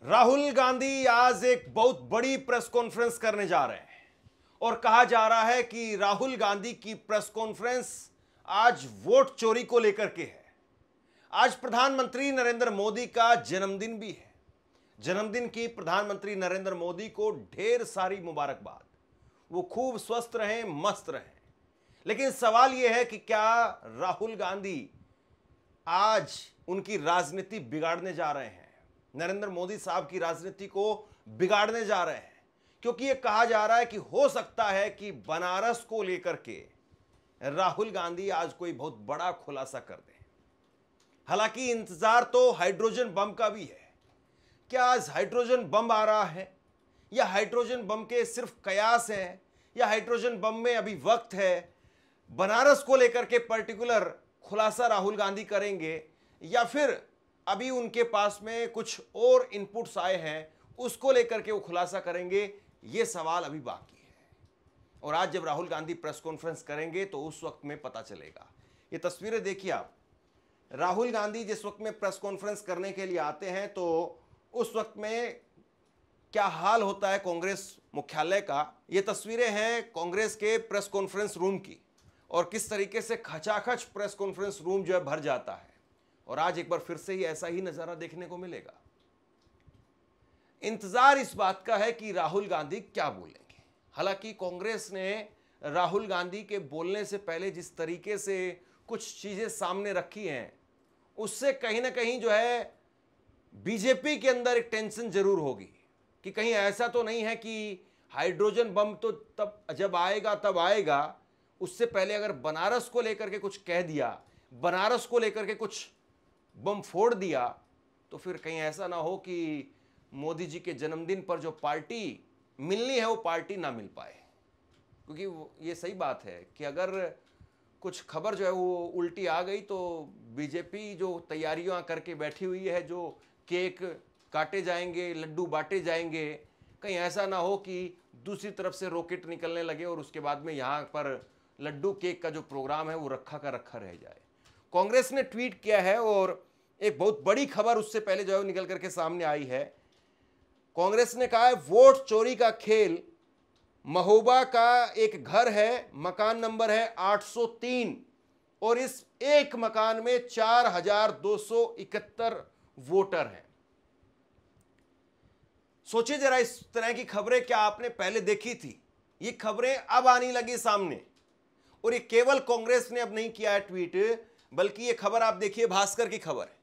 राहुल गांधी आज एक बहुत बड़ी प्रेस कॉन्फ्रेंस करने जा रहे हैं और कहा जा रहा है कि राहुल गांधी की प्रेस कॉन्फ्रेंस आज वोट चोरी को लेकर के है। आज प्रधानमंत्री नरेंद्र मोदी का जन्मदिन भी है। जन्मदिन की प्रधानमंत्री नरेंद्र मोदी को ढेर सारी मुबारकबाद। वो खूब स्वस्थ रहें, मस्त रहें। लेकिन सवाल यह है कि क्या राहुल गांधी आज उनकी राजनीति बिगाड़ने जा रहे हैं, नरेंद्र मोदी साहब की राजनीति को बिगाड़ने जा रहे हैं? क्योंकि यह कहा जा रहा है कि हो सकता है कि बनारस को लेकर के राहुल गांधी आज कोई बहुत बड़ा खुलासा कर दें। हालांकि इंतजार तो हाइड्रोजन बम का भी है। क्या आज हाइड्रोजन बम आ रहा है या हाइड्रोजन बम के सिर्फ कयास हैं या हाइड्रोजन बम में अभी वक्त है? बनारस को लेकर के पर्टिकुलर खुलासा राहुल गांधी करेंगे या फिर अभी उनके पास में कुछ और इनपुट्स आए हैं उसको लेकर के वो खुलासा करेंगे? ये सवाल अभी बाकी है। और आज जब राहुल गांधी प्रेस कॉन्फ्रेंस करेंगे तो उस वक्त में पता चलेगा। ये तस्वीरें देखिए आप। राहुल गांधी जिस वक्त में प्रेस कॉन्फ्रेंस करने के लिए आते हैं तो उस वक्त में क्या हाल होता है कांग्रेस मुख्यालय का। ये तस्वीरें हैं कांग्रेस के प्रेस कॉन्फ्रेंस रूम की और किस तरीके से खचाखच प्रेस कॉन्फ्रेंस रूम जो है भर जाता है। और आज एक बार फिर से ही ऐसा ही नजारा देखने को मिलेगा। इंतजार इस बात का है कि राहुल गांधी क्या बोलेंगे। हालांकि कांग्रेस ने राहुल गांधी के बोलने से पहले जिस तरीके से कुछ चीजें सामने रखी हैं उससे कहीं ना कहीं जो है बीजेपी के अंदर एक टेंशन जरूर होगी कि कहीं ऐसा तो नहीं है कि हाइड्रोजन बम तो तब जब आएगा तब आएगा, उससे पहले अगर बनारस को लेकर के कुछ कह दिया, बनारस को लेकर के कुछ बम फोड़ दिया तो फिर कहीं ऐसा ना हो कि मोदी जी के जन्मदिन पर जो पार्टी मिलनी है वो पार्टी ना मिल पाए। क्योंकि ये सही बात है कि अगर कुछ खबर जो है वो उल्टी आ गई तो बीजेपी जो तैयारियां करके बैठी हुई है, जो केक काटे जाएंगे, लड्डू बांटे जाएंगे, कहीं ऐसा ना हो कि दूसरी तरफ से रॉकेट निकलने लगे और उसके बाद में यहाँ पर लड्डू केक का जो प्रोग्राम है वो रखा का रखा रह जाए। कांग्रेस ने ट्वीट किया है और एक बहुत बड़ी खबर उससे पहले जो है निकल करके सामने आई है। कांग्रेस ने कहा है वोट चोरी का खेल। महोबा का एक घर है, मकान नंबर है 803 और इस एक मकान में 4271 वोटर हैं। सोचिए जरा, इस तरह की खबरें क्या आपने पहले देखी थी? ये खबरें अब आने लगी सामने। और ये केवल कांग्रेस ने अब नहीं किया है ट्वीट, बल्कि ये खबर आप देखिए, भास्कर की खबर है।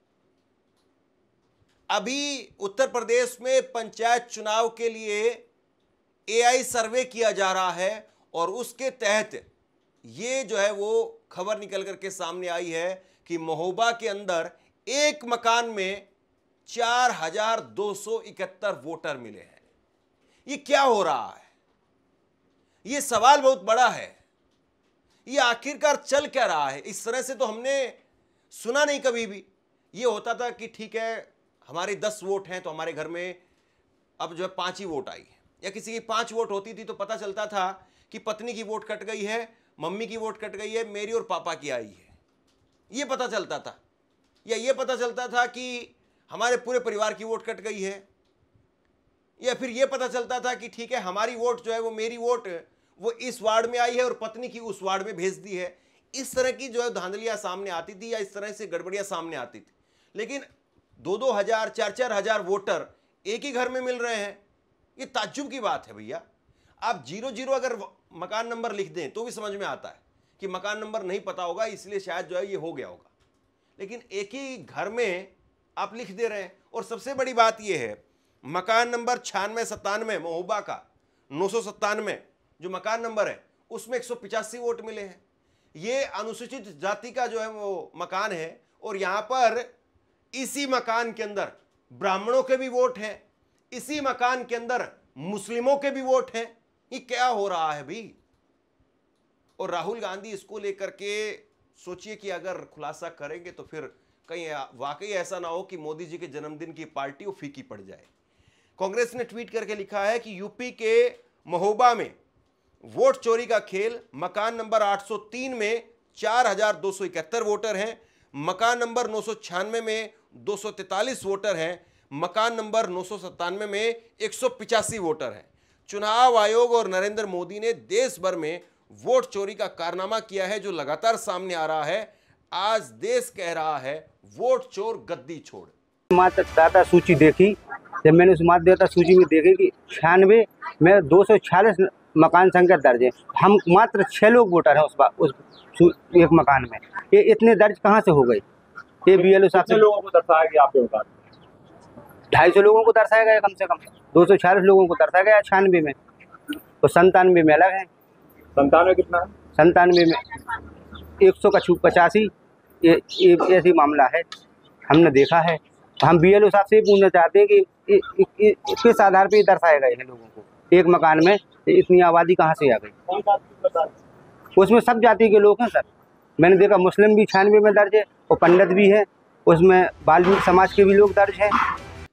अभी उत्तर प्रदेश में पंचायत चुनाव के लिए एआई सर्वे किया जा रहा है और उसके तहत ये जो है वो खबर निकल करके सामने आई है कि महोबा के अंदर एक मकान में 4271 वोटर मिले हैं। ये क्या हो रहा है? ये सवाल बहुत बड़ा है। ये आखिरकार चल क्या रहा है? इस तरह से तो हमने सुना नहीं कभी भी। ये होता था कि ठीक है हमारे 10 वोट हैं तो हमारे घर में अब जो है 5 ही वोट आई है, या किसी की 5 वोट होती थी तो पता चलता था कि पत्नी की वोट कट गई है, मम्मी की वोट कट गई है, मेरी और पापा की आई है, ये पता चलता था। या ये पता चलता था कि हमारे पूरे परिवार की वोट कट गई है, या फिर ये पता चलता था कि ठीक है हमारी वोट जो है वो, मेरी वोट वो इस वार्ड में आई है और पत्नी की उस वार्ड में भेज दी है। इस तरह की जो है धांधलियां सामने आती थी या इस तरह से गड़बड़ियां सामने आती थी। लेकिन 2-2 हजार 4-4 हजार वोटर एक ही घर में मिल रहे हैं, ये ताज्जुब की बात है भैया। आप 00 अगर मकान नंबर लिख दें तो भी समझ में आता है कि मकान नंबर नहीं पता होगा इसलिए शायद जो है ये हो गया होगा। लेकिन एक ही घर में आप लिख दे रहे हैं। और सबसे बड़ी बात यह है, मकान नंबर 9697 महोबा का 997 जो मकान नंबर है उसमें 185 वोट मिले हैं। ये अनुसूचित जाति का जो है वो मकान है और यहां पर इसी मकान के अंदर ब्राह्मणों के भी वोट हैं, इसी मकान के अंदर मुस्लिमों के भी वोट हैं। ये क्या हो रहा है भी? और राहुल गांधी इसको लेकर के सोचिए कि अगर खुलासा करेंगे तो फिर कहीं वाकई ऐसा ना हो कि मोदी जी के जन्मदिन की पार्टी वो फीकी पड़ जाए। कांग्रेस ने ट्वीट करके लिखा है कि यूपी के महोबा में वोट चोरी का खेल। मकान नंबर 803 में 4271 वोटर हैं, मकान नंबर 996 में 243 वोटर हैं, मकान नंबर 997 में 185 वोटर हैं। चुनाव आयोग और नरेंद्र मोदी ने देश भर में वोट चोरी का कारनामा किया है, जो लगातार सामने आ रहा है। आज देश कह रहा है वोट चोर गद्दी छोड़। मतदाता सूची देखी, जब मैंने उस मतदाता सूची में देखी कि 96 में 246 मकान संख्या दर्ज है, हम मात्र 6 लोग वोटर हैं उस एक मकान में। ये इतने दर्ज कहाँ से हो गए? ये BLO साहब से लोगों को दर्शाया गया आपके मकान? 250 लोगों को दर्शाया गया, कम से कम 246 लोगों को दर्शाया गया 96 में, तो 97 में अलग है। 97 कितना है? 97 में 185 ये ऐसी मामला है, हमने देखा है। हम BLO साहब से ही पूछना चाहते हैं कि किस आधार पे दर्शाए गए हैं लोगों को? एक मकान में इतनी आबादी कहाँ से आ गई? उसमें सब जाति के लोग हैं सर। मैंने देखा मुस्लिम भी 96 में दर्ज है और पंडित भी है, उसमें वाल्मीकि समाज के भी लोग दर्ज हैं।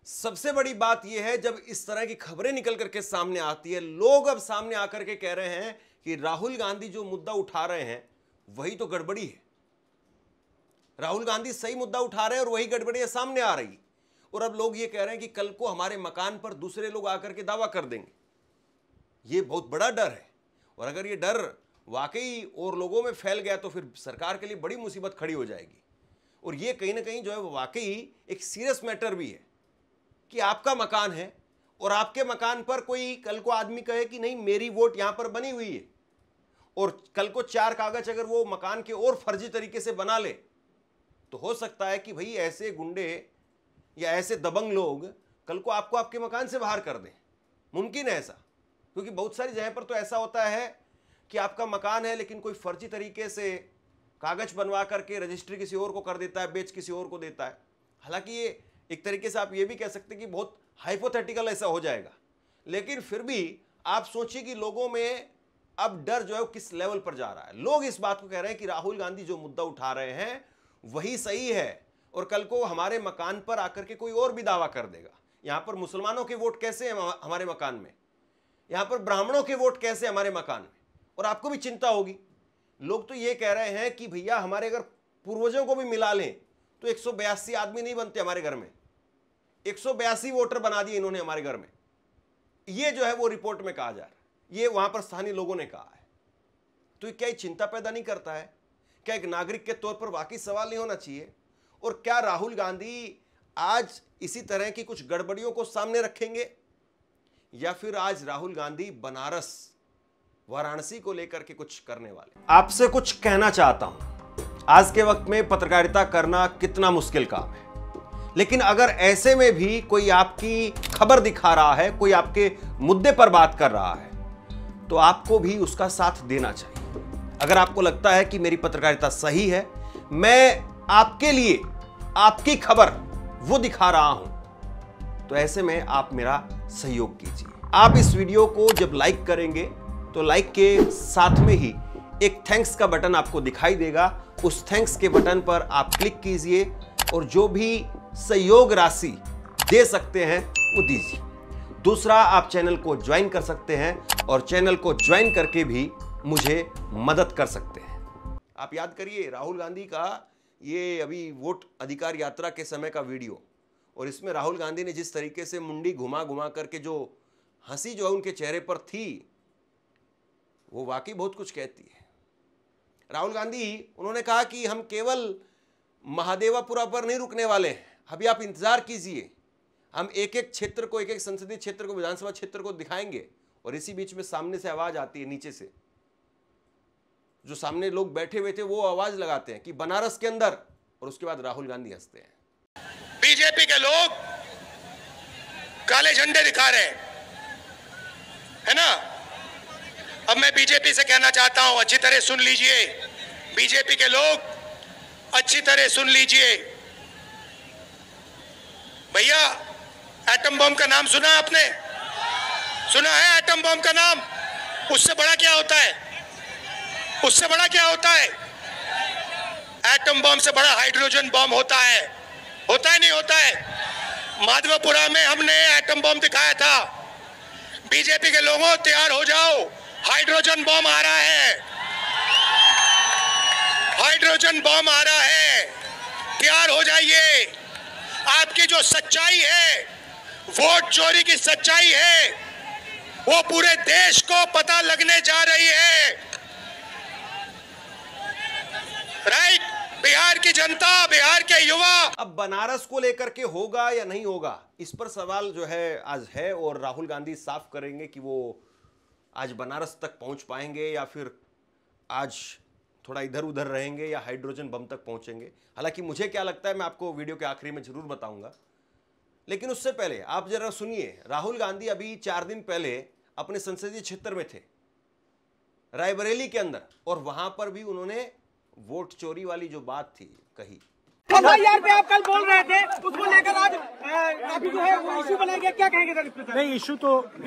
सबसे बड़ी बात यह है, जब इस तरह की खबरें निकल करके सामने आती है, लोग अब सामने आकर के कह रहे हैं कि राहुल गांधी जो मुद्दा उठा रहे हैं वही तो गड़बड़ी है। राहुल गांधी सही मुद्दा उठा रहे हैं और वही गड़बड़ी सामने आ रही। और अब लोग ये कह रहे हैं कि कल को हमारे मकान पर दूसरे लोग आकर के दावा कर देंगे। ये बहुत बड़ा डर है, और अगर ये डर वाकई और लोगों में फैल गया तो फिर सरकार के लिए बड़ी मुसीबत खड़ी हो जाएगी। और ये कहीं ना कहीं जो है वो वाकई एक सीरियस मैटर भी है कि आपका मकान है और आपके मकान पर कोई कल को आदमी कहे कि नहीं मेरी वोट यहां पर बनी हुई है, और कल को 4 कागज अगर वो मकान के और फर्जी तरीके से बना ले, तो हो सकता है कि भाई ऐसे गुंडे या ऐसे दबंग लोग कल को आपको आपके मकान से बाहर कर दें। मुमकिन है ऐसा, क्योंकि बहुत सारी जगह पर तो ऐसा होता है कि आपका मकान है लेकिन कोई फर्जी तरीके से कागज बनवा करके रजिस्ट्री किसी और को कर देता है, बेच किसी और को देता है। हालांकि ये एक तरीके से आप ये भी कह सकते हैं कि बहुत हाइपोथेटिकल ऐसा हो जाएगा, लेकिन फिर भी आप सोचिए कि लोगों में अब डर जो है वो किस लेवल पर जा रहा है। लोग इस बात को कह रहे हैं कि राहुल गांधी जो मुद्दा उठा रहे हैं वही सही है, और कल को हमारे मकान पर आकर के कोई और भी दावा कर देगा। यहां पर मुसलमानों के वोट कैसे हैं हमारे मकान में, यहां पर ब्राह्मणों के वोट कैसे हमारे मकान में, और आपको भी चिंता होगी। लोग तो ये कह रहे हैं कि भैया हमारे अगर पूर्वजों को भी मिला लें तो 182 आदमी नहीं बनते हमारे घर में। 182 वोटर बना दिए इन्होंने हमारे घर में। ये जो है वो रिपोर्ट में कहा जा रहा है, ये वहां पर स्थानीय लोगों ने कहा है। तो क्या ये चिंता पैदा नहीं करता है? क्या एक नागरिक के तौर पर वाकई सवाल नहीं होना चाहिए? और क्या राहुल गांधी आज इसी तरह की कुछ गड़बड़ियों को सामने रखेंगे, या फिर आज राहुल गांधी बनारस वाराणसी को लेकर के कुछ करने वाले? आपसे कुछ कहना चाहता हूं, आज के वक्त में पत्रकारिता करना कितना मुश्किल काम है, लेकिन अगर ऐसे में भी कोई आपकी खबर दिखा रहा है, कोई आपके मुद्दे पर बात कर रहा है, तो आपको भी उसका साथ देना चाहिए। अगर आपको लगता है कि मेरी पत्रकारिता सही है, मैं आपके लिए आपकी खबर वो दिखा रहा हूं, तो ऐसे में आप मेरा सहयोग कीजिए। आप इस वीडियो को जब लाइक करेंगे तो लाइक के साथ में ही एक थैंक्स का बटन आपको दिखाई देगा। उस थैंक्स के बटन पर आप क्लिक कीजिए और जो भी सहयोग राशि दे सकते हैं वो दीजिए। दूसरा, आप चैनल को ज्वाइन कर सकते हैं और चैनल को ज्वाइन करके भी मुझे मदद कर सकते हैं। आप याद करिए राहुल गांधी का ये अभी वोट अधिकार यात्रा के समय का वीडियो, और इसमें राहुल गांधी ने जिस तरीके से मुंडी घुमा घुमा करके जो हंसी जो है उनके चेहरे पर थी, वो वाकई बहुत कुछ कहती है। राहुल गांधी उन्होंने कहा कि हम केवल महादेवापुरा पर नहीं रुकने वाले हैं, अभी आप इंतजार कीजिए, हम एक एक क्षेत्र को, एक एक संसदीय क्षेत्र को, विधानसभा क्षेत्र को दिखाएंगे। और इसी बीच में सामने से आवाज आती है, नीचे से जो सामने लोग बैठे हुए थे वो आवाज लगाते हैं कि बनारस के अंदर, और उसके बाद राहुल गांधी हंसते हैं। बीजेपी के लोग काले झंडे दिखा रहे हैं, है ना? अब मैं बीजेपी से कहना चाहता हूं, अच्छी तरह सुन लीजिए, बीजेपी के लोग अच्छी तरह सुन लीजिए। भैया, एटम बम का नाम सुना आपने? सुना है एटम बम का नाम? उससे बड़ा क्या होता है? उससे बड़ा क्या होता है? एटम बम से बड़ा हाइड्रोजन बम होता है। होता है नहीं होता है? माधवपुरा में हमने एटम बम दिखाया था। बीजेपी के लोगों तैयार हो जाओ, हाइड्रोजन बम आ रहा है, हाइड्रोजन बम आ रहा है, तैयार हो जाइए। आपकी जो सच्चाई है वोट चोरी की सच्चाई है वो पूरे देश को पता लगने जा रही है। राइट, बिहार की जनता, बिहार के युवा। अब बनारस को लेकर के होगा या नहीं होगा, इस पर सवाल जो है आज है, और राहुल गांधी साफ करेंगे कि वो आज बनारस तक पहुंच पाएंगे या फिर आज थोड़ा इधर उधर रहेंगे या हाइड्रोजन बम तक पहुंचेंगे। हालांकि मुझे क्या लगता है मैं आपको वीडियो के आखिरी में जरूर बताऊंगा, लेकिन उससे पहले आप जरा सुनिए। राहुल गांधी अभी 4 दिन पहले अपने संसदीय क्षेत्र में थे, रायबरेली के अंदर, और वहां पर भी उन्होंने वोट चोरी वाली जो बात थी कही। यार पे आप कल बोल रहे थे, उसको लेकर आज अभी जो है वो इशू बनाया गया, क्या कहेंगे सर इस पे? नहीं,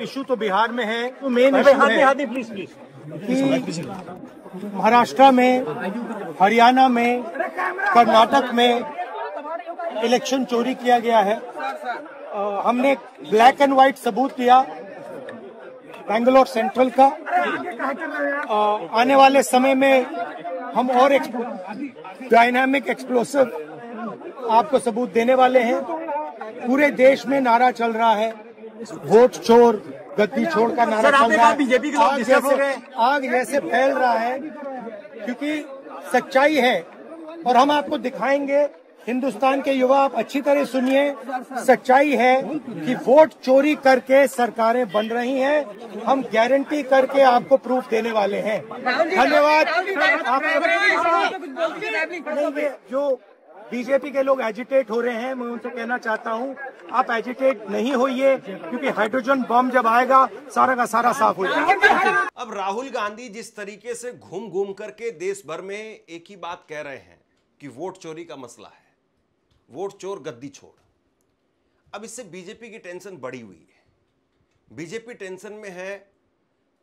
इशू तो बिहार में है। तो मेन इशू है प्लीज कि महाराष्ट्र में, हरियाणा में, कर्नाटक में इलेक्शन चोरी किया गया है। हमने ब्लैक एंड व्हाइट सबूत दिया बेंगलोर सेंट्रल का। आने वाले समय में हम और डायनामिक एक्सप्लोसिव आपको सबूत देने वाले हैं। पूरे देश में नारा चल रहा है, वोट चोर गद्दी छोड़ का नारा चल रहा है। बीजेपी के लोग आग जैसे फैल रहा है, क्योंकि सच्चाई है और हम आपको दिखाएंगे। हिंदुस्तान के युवा, आप अच्छी तरह सुनिए, सच्चाई है कि वोट चोरी करके सरकारें बन रही हैं। हम गारंटी करके आपको प्रूफ देने वाले हैं। धन्यवाद। जो बीजेपी के लोग एजिटेट हो रहे हैं, मैं उनसे कहना चाहता हूं, आप एजिटेट नहीं होइए, क्योंकि हाइड्रोजन बम जब आएगा सारा का सारा साफ हो जाएगा। अब राहुल गांधी जिस तरीके से घूम घूम करके देश भर में एक ही बात कह रहे हैं कि वोट चोरी का मसला है, वोट चोर गद्दी छोड़। अब इससे बीजेपी की टेंशन बढ़ी हुई है। बीजेपी टेंशन में है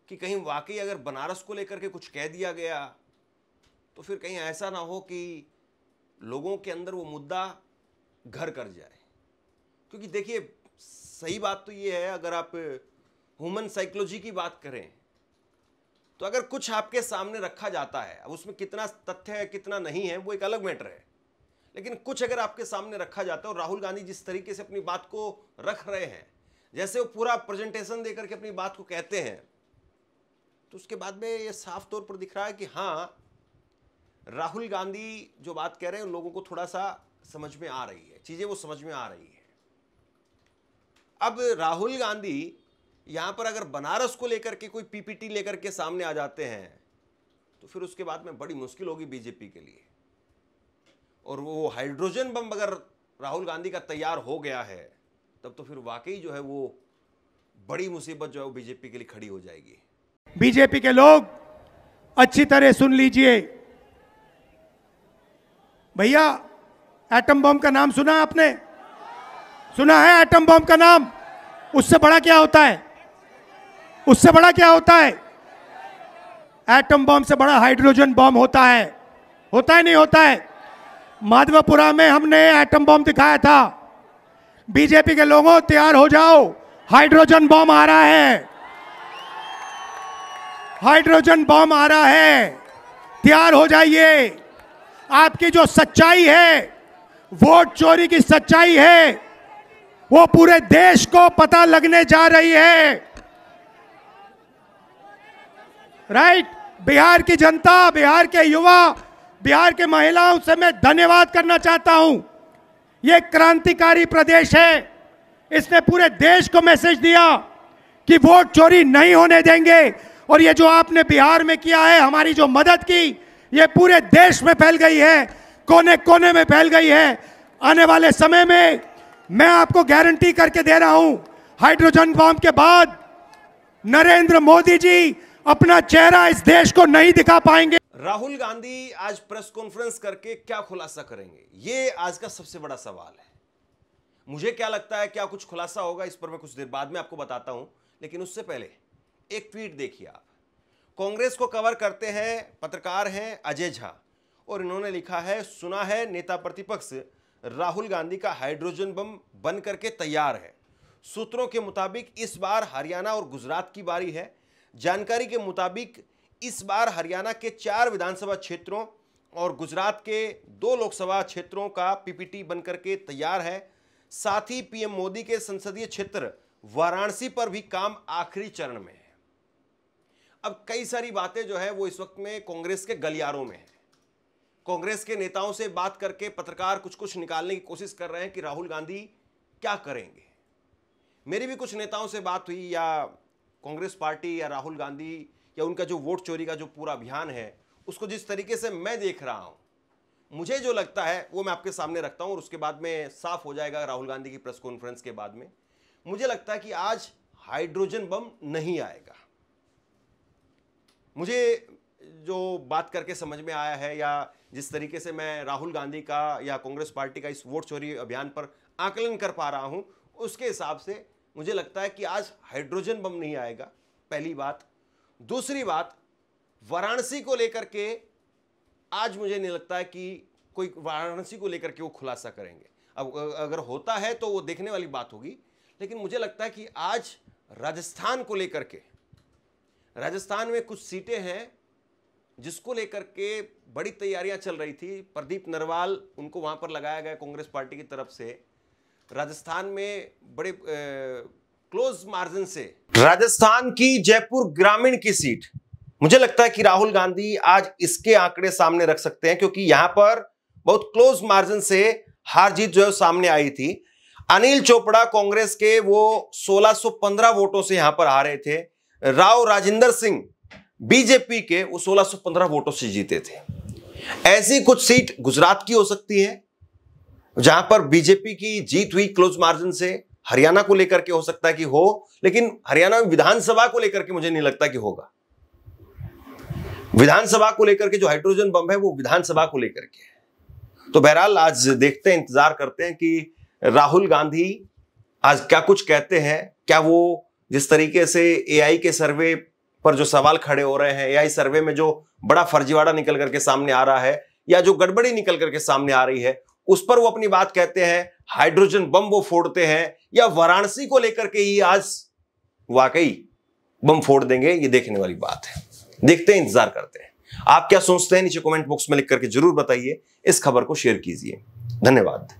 कि कहीं वाकई अगर बनारस को लेकर के कुछ कह दिया गया तो फिर कहीं ऐसा ना हो कि लोगों के अंदर वो मुद्दा घर कर जाए। क्योंकि देखिए, सही बात तो ये है, अगर आप ह्यूमन साइकोलॉजी की बात करें तो अगर कुछ आपके सामने रखा जाता है, अब उसमें कितना तथ्य है कितना नहीं है वो एक अलग मैटर है, लेकिन कुछ अगर आपके सामने रखा जाता है, और राहुल गांधी जिस तरीके से अपनी बात को रख रहे हैं, जैसे वो पूरा प्रेजेंटेशन देकर के अपनी बात को कहते हैं, तो उसके बाद में ये साफ तौर पर दिख रहा है कि हाँ, राहुल गांधी जो बात कह रहे हैं उन लोगों को थोड़ा सा समझ में आ रही है, चीजें वो समझ में आ रही है। अब राहुल गांधी यहां पर अगर बनारस को लेकर के कोई पीपीटी लेकर के सामने आ जाते हैं तो फिर उसके बाद में बड़ी मुश्किल होगी बीजेपी के लिए। और वो हाइड्रोजन बम अगर राहुल गांधी का तैयार हो गया है तब तो फिर वाकई जो है वो बड़ी मुसीबत जो है वो बीजेपी के लिए खड़ी हो जाएगी। बीजेपी के लोग अच्छी तरह सुन लीजिए। भैया, एटम बम का नाम सुना आपने? सुना है एटम बम का नाम? उससे बड़ा क्या होता है? उससे बड़ा क्या होता है? एटम बम से बड़ा हाइड्रोजन बम होता है। होता है नहीं होता है? माधवपुरा में हमने एटम बम दिखाया था। बीजेपी के लोगों, तैयार हो जाओ, हाइड्रोजन बम आ रहा है। हाइड्रोजन बम आ रहा है, तैयार हो जाइए। आपकी जो सच्चाई है, वोट चोरी की सच्चाई है, वो पूरे देश को पता लगने जा रही है। राइट, बिहार की जनता, बिहार के युवा, बिहार के महिलाओं से मैं धन्यवाद करना चाहता हूं। यह क्रांतिकारी प्रदेश है। इसने पूरे देश को मैसेज दिया कि वोट चोरी नहीं होने देंगे। और ये जो आपने बिहार में किया है, हमारी जो मदद की, ये पूरे देश में फैल गई है, कोने कोने में फैल गई है। आने वाले समय में मैं आपको गारंटी करके दे रहा हूं, हाइड्रोजन बम के बाद नरेंद्र मोदी जी अपना चेहरा इस देश को नहीं दिखा पाएंगे। राहुल गांधी आज प्रेस कॉन्फ्रेंस करके क्या खुलासा करेंगे, ये आज का सबसे बड़ा सवाल है। मुझे क्या लगता है क्या कुछ खुलासा होगा, इस पर मैं कुछ देर बाद में आपको बताता हूं, लेकिन उससे पहले एक ट्वीट देखिए आप। कांग्रेस को कवर करते हैं पत्रकार हैं अजय झा, और इन्होंने लिखा है, सुना है नेता प्रतिपक्ष राहुल गांधी का हाइड्रोजन बम बन करके तैयार है। सूत्रों के मुताबिक इस बार हरियाणा और गुजरात की बारी है। जानकारी के मुताबिक इस बार हरियाणा के 4 विधानसभा क्षेत्रों और गुजरात के 2 लोकसभा क्षेत्रों का पीपीटी बनकर के तैयार है। साथ ही पीएम मोदी के संसदीय क्षेत्र वाराणसी पर भी काम आखिरी चरण में है। अब कई सारी बातें जो है वो इस वक्त में कांग्रेस के गलियारों में है। कांग्रेस के नेताओं से बात करके पत्रकार कुछ कुछ निकालने की कोशिश कर रहे हैं कि राहुल गांधी क्या करेंगे। मेरी भी कुछ नेताओं से बात हुई, या कांग्रेस पार्टी या राहुल गांधी या उनका जो वोट चोरी का जो पूरा अभियान है उसको जिस तरीके से मैं देख रहा हूं, मुझे जो लगता है वो मैं आपके सामने रखता हूं और उसके बाद में साफ हो जाएगा राहुल गांधी की प्रेस कॉन्फ्रेंस के बाद में। मुझे लगता है कि आज हाइड्रोजन बम नहीं आएगा। मुझे जो बात करके समझ में आया है, या जिस तरीके से मैं राहुल गांधी का या कांग्रेस पार्टी का इस वोट चोरी अभियान पर आकलन कर पा रहा हूं, उसके हिसाब से मुझे लगता है कि आज हाइड्रोजन बम नहीं आएगा, पहली बात। दूसरी बात, वाराणसी को लेकर के आज मुझे नहीं लगता है कि कोई वाराणसी को लेकर के वो खुलासा करेंगे। अब अगर होता है तो वो देखने वाली बात होगी, लेकिन मुझे लगता है कि आज राजस्थान को लेकर के, राजस्थान में कुछ सीटें हैं जिसको लेकर के बड़ी तैयारियां चल रही थी। प्रदीप नरवाल, उनको वहां पर लगाया गया कांग्रेस पार्टी की तरफ से। राजस्थान में बड़े क्लोज मार्जिन से राजस्थान की जयपुर ग्रामीण की सीट, मुझे लगता है कि राहुल गांधी आज इसके आंकड़े सामने रख सकते हैं, क्योंकि यहां पर बहुत क्लोज मार्जिन से हार जीत जो है सामने आई थी। अनिल चोपड़ा कांग्रेस के वो 1615 वोटों से यहां पर हारे थे। राव राजेंद्र सिंह बीजेपी के वो 1615 वोटों से जीते थे। ऐसी कुछ सीट गुजरात की हो सकती है जहां पर बीजेपी की जीत हुई क्लोज मार्जिन से। हरियाणा को लेकर के हो सकता है कि हो, लेकिन हरियाणा में विधानसभा को लेकर के मुझे नहीं लगता कि होगा। विधानसभा को लेकर के जो हाइड्रोजन बम है वो विधानसभा को लेकर के है। तो बहरहाल आज देखते हैं, इंतजार करते हैं कि राहुल गांधी आज क्या कुछ कहते हैं। क्या वो जिस तरीके से एआई के सर्वे पर जो सवाल खड़े हो रहे हैं, एआई सर्वे में जो बड़ा फर्जीवाड़ा निकल करके सामने आ रहा है या जो गड़बड़ी निकल करके सामने आ रही है, उस पर वो अपनी बात कहते हैं, हाइड्रोजन बम वो फोड़ते हैं, या वाराणसी को लेकर के ही आज वाकई बम फोड़ देंगे, ये देखने वाली बात है। देखते हैं, इंतजार करते हैं। आप क्या सोचते हैं नीचे कमेंट बॉक्स में लिख करके जरूर बताइए। इस खबर को शेयर कीजिए। धन्यवाद।